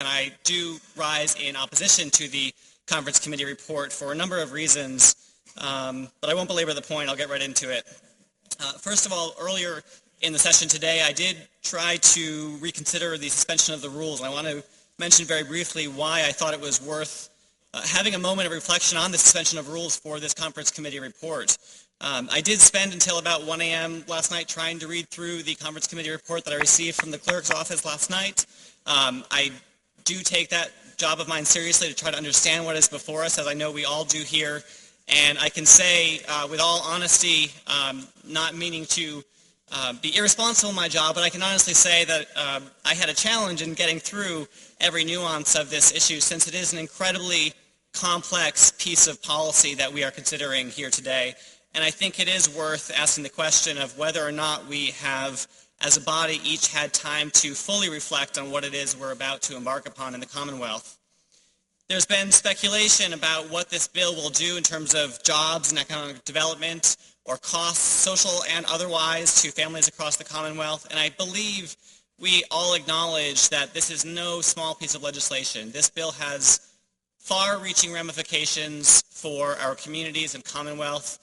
And I do rise in opposition to the conference committee report for a number of reasons, but I won't belabor the point. I'll get right into it. First of all, earlier in the session today, I did try to reconsider the suspension of the rules. And I want to mention very briefly why I thought it was worth having a moment of reflection on the suspension of rules for this conference committee report. I did spend until about 1 a.m. last night trying to read through the conference committee report that I received from the clerk's office last night. I do take that job of mine seriously to try to understand what is before us, as I know we all do here. And I can say with all honesty, not meaning to be irresponsible in my job, but I can honestly say that I had a challenge in getting through every nuance of this issue, since it is an incredibly complex piece of policy that we are considering here today. And I think it is worth asking the question of whether or not we have, as a body, each had time to fully reflect on what it is we're about to embark upon in the Commonwealth. There's been speculation about what this bill will do in terms of jobs and economic development or costs, social and otherwise, to families across the Commonwealth. And I believe we all acknowledge that this is no small piece of legislation. This bill has far-reaching ramifications for our communities and Commonwealth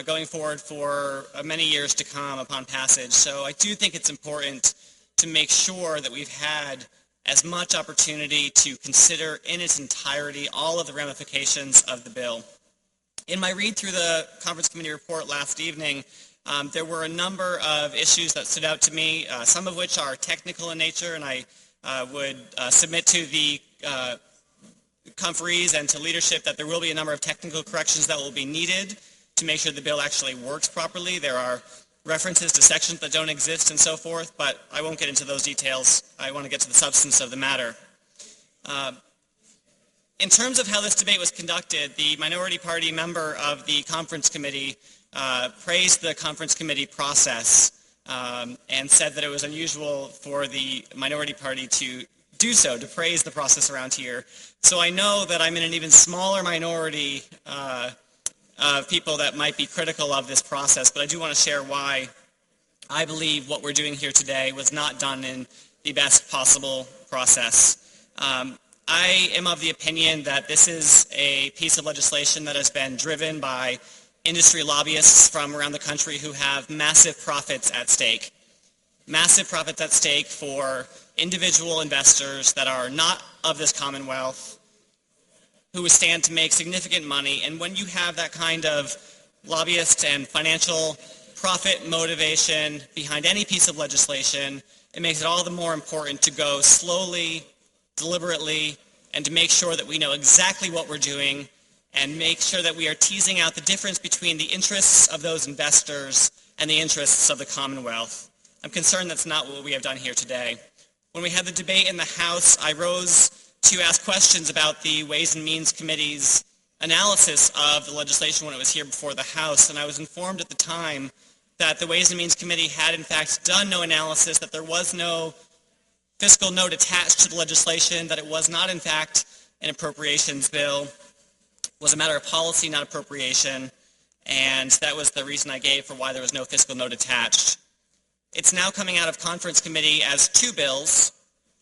going forward for many years to come upon passage. So I do think it's important to make sure that we've had as much opportunity to consider in its entirety all of the ramifications of the bill. In my read through the conference committee report last evening, there were a number of issues that stood out to me, some of which are technical in nature, and I would submit to the conferees and to leadership that there will be a number of technical corrections that will be needed to make sure the bill actually works properly. There are references to sections that don't exist and so forth, but I won't get into those details. I want to get to the substance of the matter. In terms of how this debate was conducted, the minority party member of the conference committee praised the conference committee process and said that it was unusual for the minority party to do so, to praise the process around here. So I know that I'm in an even smaller minority of people that might be critical of this process, but I do want to share why I believe what we're doing here today was not done in the best possible process. I am of the opinion that this is a piece of legislation that has been driven by industry lobbyists from around the country who have massive profits at stake. Massive profits at stake for individual investors that are not of this Commonwealth, who stand to make significant money. And when you have that kind of lobbyist and financial profit motivation behind any piece of legislation, it makes it all the more important to go slowly, deliberately, and to make sure that we know exactly what we're doing and make sure that we are teasing out the difference between the interests of those investors and the interests of the Commonwealth. I'm concerned that's not what we have done here today. When we had the debate in the House, I rose to ask questions about the Ways and Means Committee's analysis of the legislation when it was here before the House, and I was informed at the time that the Ways and Means Committee had in fact done no analysis, that there was no fiscal note attached to the legislation, that it was not in fact an appropriations bill. It was a matter of policy, not appropriation, and that was the reason I gave for why there was no fiscal note attached. It's now coming out of conference committee as two bills,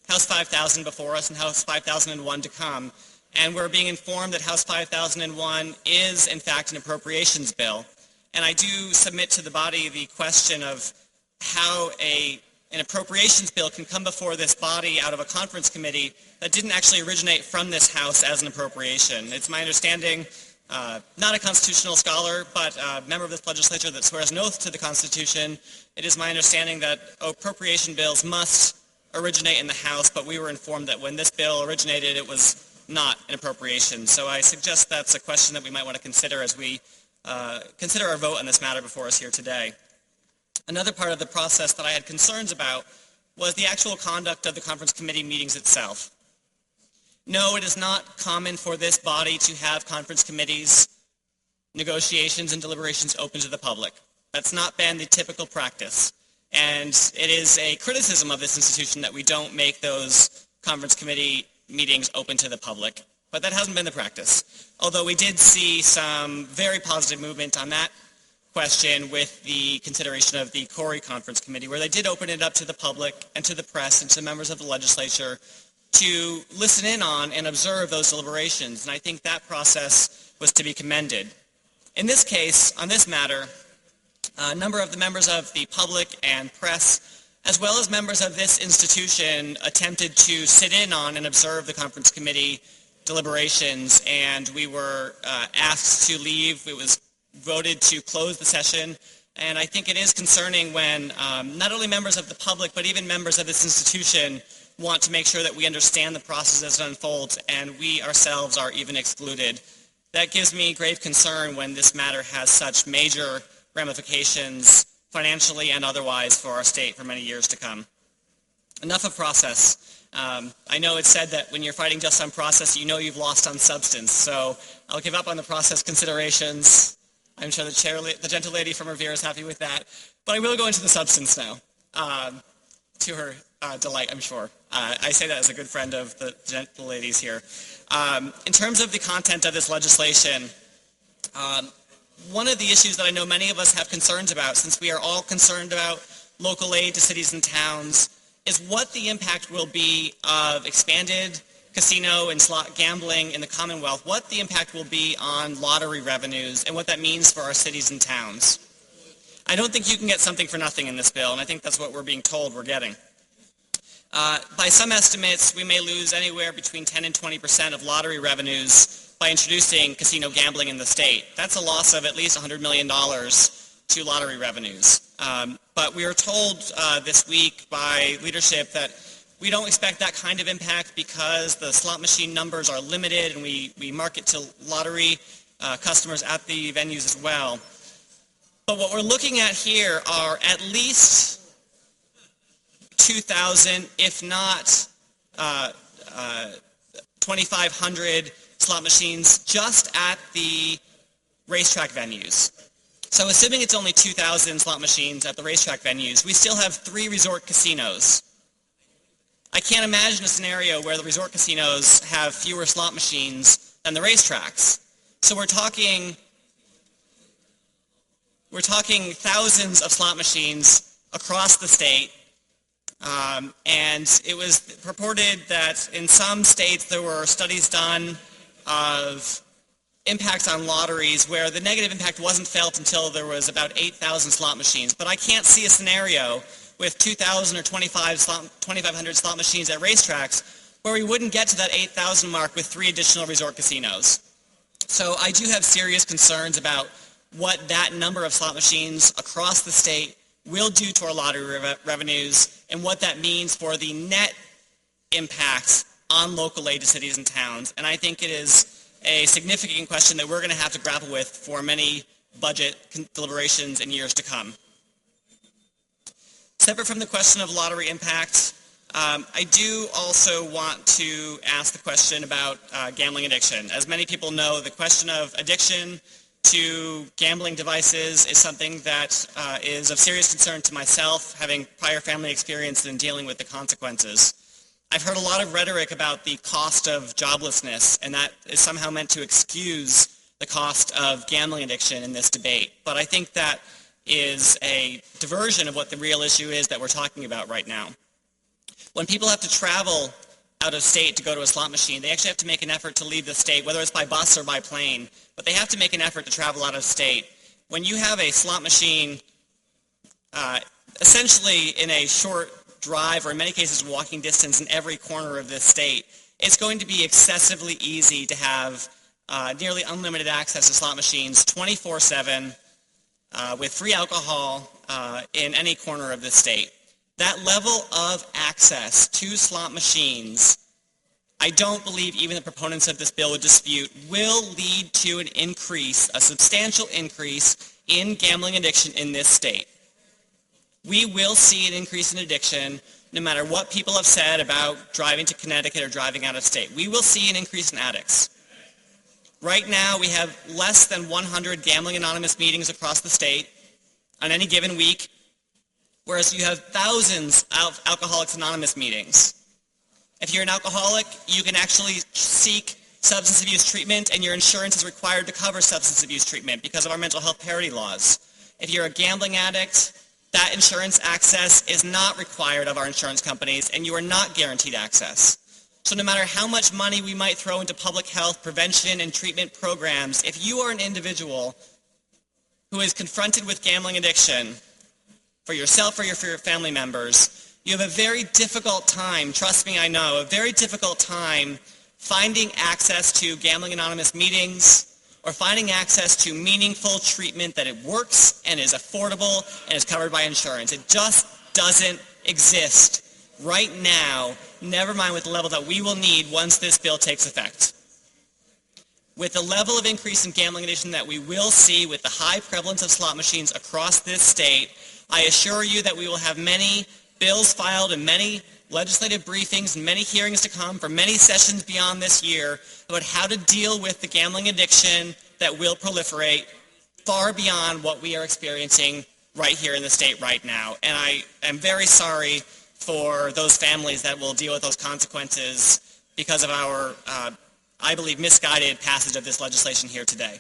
House 5000 before us and House 5001 to come, and we're being informed that House 5001 is in fact an appropriations bill. And I do submit to the body the question of how an appropriations bill can come before this body out of a conference committee that didn't actually originate from this House as an appropriation. It's my understanding, not a constitutional scholar, but a member of this legislature that swears an oath to the Constitution, it is my understanding that appropriation bills must originate in the House, but we were informed that when this bill originated, it was not an appropriation. So I suggest that's a question that we might want to consider as we consider our vote on this matter before us here today. Another part of the process that I had concerns about was the actual conduct of the conference committee meetings itself. No, it is not common for this body to have conference committees, negotiations, and deliberations open to the public. That's not been the typical practice. And it is a criticism of this institution that we don't make those conference committee meetings open to the public. But that hasn't been the practice. Although we did see some very positive movement on that question with the consideration of the Corey Conference Committee, where they did open it up to the public and to the press and to members of the legislature to listen in on and observe those deliberations, and I think that process was to be commended. In this case, on this matter, a number of the members of the public and press, as well as members of this institution, attempted to sit in on and observe the conference committee deliberations, and we were asked to leave. It was voted to close the session, and I think it is concerning when not only members of the public, but even members of this institution want to make sure that we understand the process as it unfolds, and we ourselves are even excluded. That gives me grave concern when this matter has such major ramifications financially and otherwise for our state for many years to come. Enough of process. I know it's said that when you're fighting just on process, you know you've lost on substance, so I'll give up on the process considerations. I'm sure the gentle lady from Revere is happy with that, but I will go into the substance now, to her delight, I'm sure. I say that as a good friend of the gentle ladies here. In terms of the content of this legislation, one of the issues that I know many of us have concerns about, since we are all concerned about local aid to cities and towns, is what the impact will be of expanded casino and slot gambling in the Commonwealth, what the impact will be on lottery revenues, and what that means for our cities and towns. I don't think you can get something for nothing in this bill, and I think that's what we're being told we're getting. By some estimates, we may lose anywhere between 10 and 20% of lottery revenues by introducing casino gambling in the state. That's a loss of at least $100 million to lottery revenues. But we were told this week by leadership that we don't expect that kind of impact because the slot machine numbers are limited and we market to lottery customers at the venues as well. But what we're looking at here are at least 2,000, if not 2,500 slot machines just at the racetrack venues. So assuming it's only 2,000 slot machines at the racetrack venues, we still have 3 resort casinos. I can't imagine a scenario where the resort casinos have fewer slot machines than the racetracks. So we're talking thousands of slot machines across the state. And it was purported that in some states there were studies done of impacts on lotteries where the negative impact wasn't felt until there was about 8,000 slot machines. But I can't see a scenario with 2,000 or 2,500 slot machines at racetracks where we wouldn't get to that 8,000 mark with 3 additional resort casinos. So I do have serious concerns about what that number of slot machines across the state will do to our lottery revenues and what that means for the net impact on local aid to cities and towns. And I think it is a significant question that we're going to have to grapple with for many budget deliberations in years to come. Separate from the question of lottery impact, I do also want to ask the question about gambling addiction. As many people know, the question of addiction to gambling devices is something that is of serious concern to myself, having prior family experience in dealing with the consequences. I've heard a lot of rhetoric about the cost of joblessness, and that is somehow meant to excuse the cost of gambling addiction in this debate. But I think that is a diversion of what the real issue is that we're talking about right now. When people have to travel out of state to go to a slot machine, they actually have to make an effort to leave the state, whether it's by bus or by plane, but they have to make an effort to travel out of state. When you have a slot machine essentially in a short drive, or in many cases walking distance in every corner of this state, it's going to be excessively easy to have nearly unlimited access to slot machines 24/7 with free alcohol in any corner of this state. That level of access to slot machines, I don't believe even the proponents of this bill would dispute, will lead to an increase, a substantial increase in gambling addiction in this state. We will see an increase in addiction no matter what people have said about driving to Connecticut or driving out of state. We will see an increase in addicts. Right now, we have less than 100 Gambling Anonymous meetings across the state on any given week, whereas you have thousands of Alcoholics Anonymous meetings. If you're an alcoholic, you can actually seek substance abuse treatment, and your insurance is required to cover substance abuse treatment because of our mental health parity laws. If you're a gambling addict, that insurance access is not required of our insurance companies, and you are not guaranteed access. So no matter how much money we might throw into public health prevention and treatment programs, if you are an individual who is confronted with gambling addiction, for yourself or for your family members, you have a very difficult time, trust me, I know, a very difficult time finding access to Gambling Anonymous meetings or finding access to meaningful treatment that it works and is affordable and is covered by insurance. It just doesn't exist right now, never mind with the level that we will need once this bill takes effect. With the level of increase in gambling addiction that we will see with the high prevalence of slot machines across this state, I assure you that we will have many bills filed and many legislative briefings and many hearings to come for many sessions beyond this year about how to deal with the gambling addiction that will proliferate far beyond what we are experiencing right here in the state right now. And I am very sorry for those families that will deal with those consequences because of our, I believe, misguided passage of this legislation here today.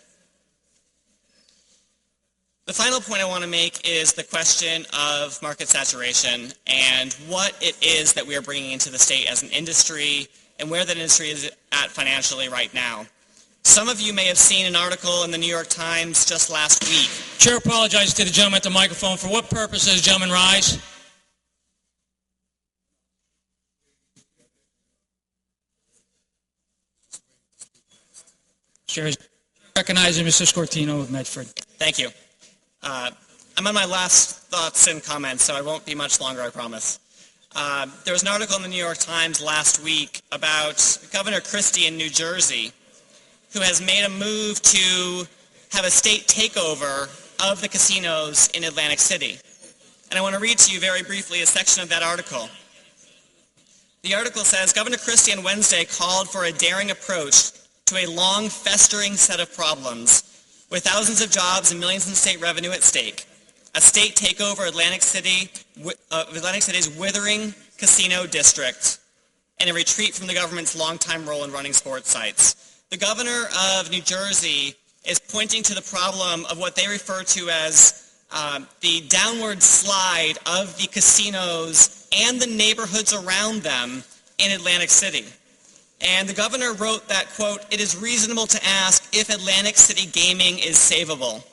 The final point I want to make is the question of market saturation and what it is that we are bringing into the state as an industry and where that industry is at financially right now. Some of you may have seen an article in the New York Times just last week. Chair apologizes to the gentleman at the microphone. For what purpose does the gentleman rise? Chair is recognizing Mr. Sciotino of Medford. Thank you. I'm on my last thoughts and comments, so I won't be much longer, I promise. There was an article in the New York Times last week about Governor Christie in New Jersey, who has made a move to have a state takeover of the casinos in Atlantic City. And I want to read to you very briefly a section of that article. The article says, Governor Christie on Wednesday called for a daring approach to a long festering set of problems with thousands of jobs and millions in state revenue at stake. A state takeover of Atlantic City's withering casino district and a retreat from the government's longtime role in running sports sites. The governor of New Jersey is pointing to the problem of what they refer to as the downward slide of the casinos and the neighborhoods around them in Atlantic City. And the governor wrote that, quote, "It is reasonable to ask if Atlantic City gaming is savable."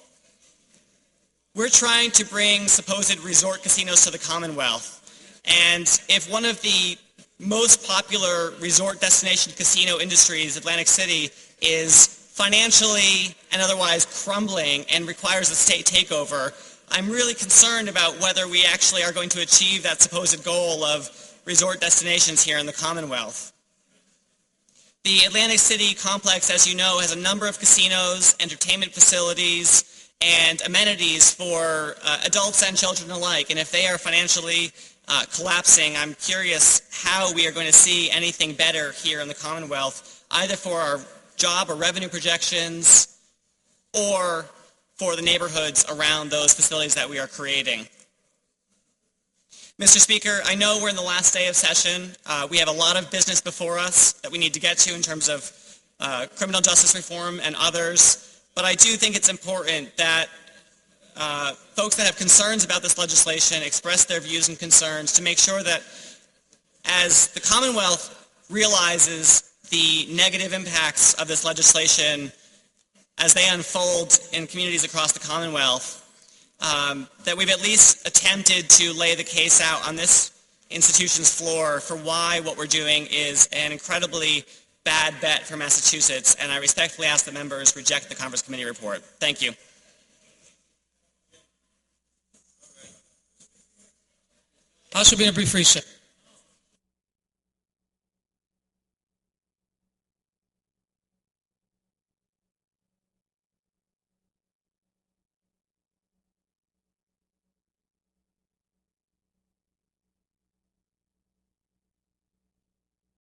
We're trying to bring supposed resort casinos to the Commonwealth. And if one of the most popular resort destination casino industries, Atlantic City, is financially and otherwise crumbling and requires a state takeover, I'm really concerned about whether we actually are going to achieve that supposed goal of resort destinations here in the Commonwealth. The Atlantic City complex, as you know, has a number of casinos, entertainment facilities, and amenities for adults and children alike. And if they are financially collapsing, I'm curious how we are going to see anything better here in the Commonwealth, either for our job or revenue projections or for the neighborhoods around those facilities that we are creating. Mr. Speaker, I know we're in the last day of session. We have a lot of business before us that we need to get to in terms of criminal justice reform and others, but I do think it's important that folks that have concerns about this legislation express their views and concerns to make sure that as the Commonwealth realizes the negative impacts of this legislation as they unfold in communities across the Commonwealth, that we've at least attempted to lay the case out on this institution's floor for why what we're doing is an incredibly bad bet for Massachusetts, and I respectfully ask that members reject the Conference Committee report. Thank you. House will be in a brief recess.